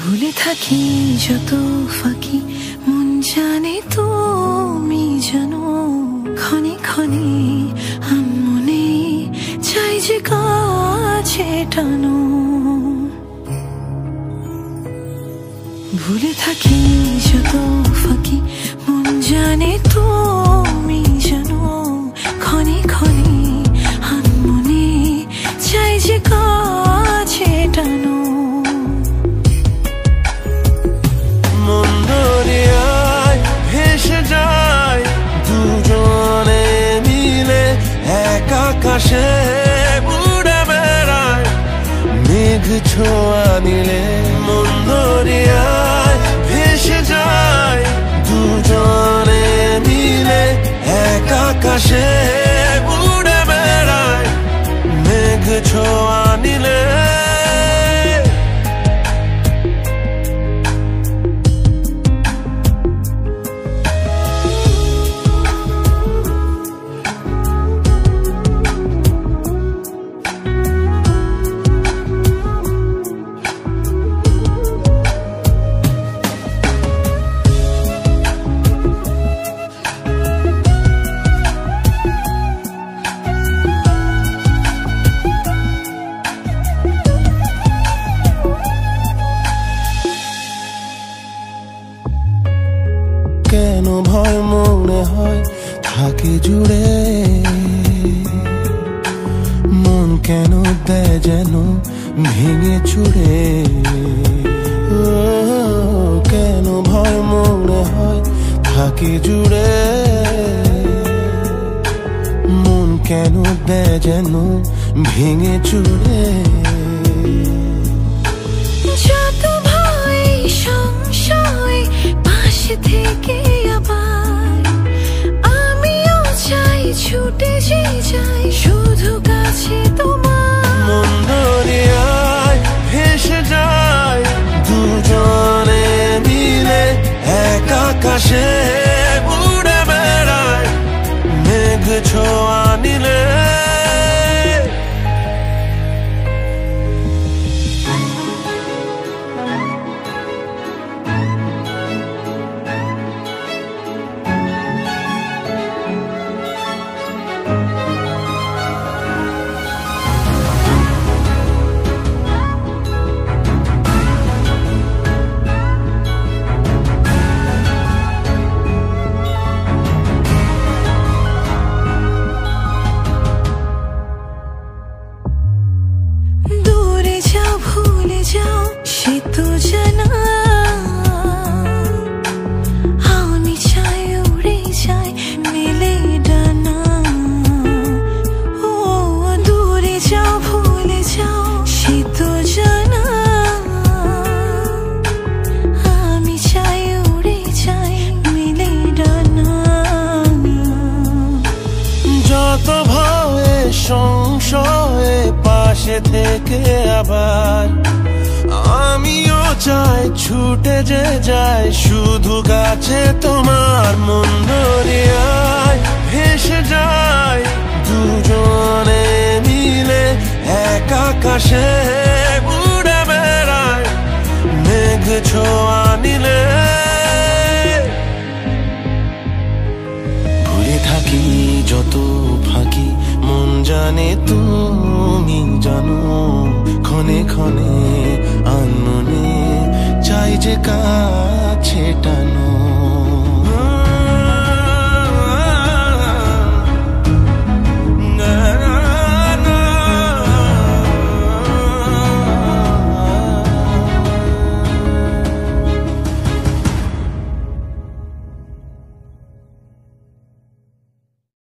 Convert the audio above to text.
ভুলে থাকি যত ফাঁকি, মন জানে তুমি জানো। ক্ষণে ক্ষণে মনে চাই যে কাছে টানো। ভুলে থাকি যত ফাঁকি, মন জানে তুমি জানো। ক্ষণে ক্ষণে মনে চাই যে কাছে টানো। মন দরিয়ায় ভেসে যায় দুজনে মিলে, এক আকাশে উড়ে বেড়ায় মেঘ ছোঁয়া নিলে। মন দরিয়ায় ভেসে যায় দুজনে মিলে, এক আকাশে উড়ে বেড়ায় মেঘ ছোঁয়া নিলে। কেন ভয় মনে হয় থাকে জুড়ে, মন কেন দেয় যেন ভেঙে চুড়ে। কেন ভয় মনে হয় থাকে জুড়ে, মন কেন দেয় যেন ভেঙে চুড়ে। যত ভয় সংশয় পাশে থেকে আবার আমিও চাই ছুটে যে যাই শুধু কাছে তোমার। মন দরিয়ায় ভেসে যায় দুজনে মিলে, এক আকাশে উড়ে বেড়ায় মেঘ ছোঁয়া নিলে। দূরে যাও ভুলে যাও সে তো জানা, আমি চাই উড়ে যাই মেলে ডানা। ও দূরে যাও ভুলে যাও সে তো জানা, আমি চাই উড়ে যাই মেলে ডানা। যত ভয়ে সংশয়ে পাশে থেকে আবার আমিও চাই ছুটে যে যাই শুধু কাছে তোমার। মন দরিয়ায় ভেসে যায় দুজনে মিলে, এক আকাশে উড়ে বেড়ায় মেঘ ছোঁয়া নিলে। ভুলে থাকি যত ফাঁকি, মন জানে তুমি জানো। ক্ষণে ক্ষণে আনমনে চাই যে কাছে টানো।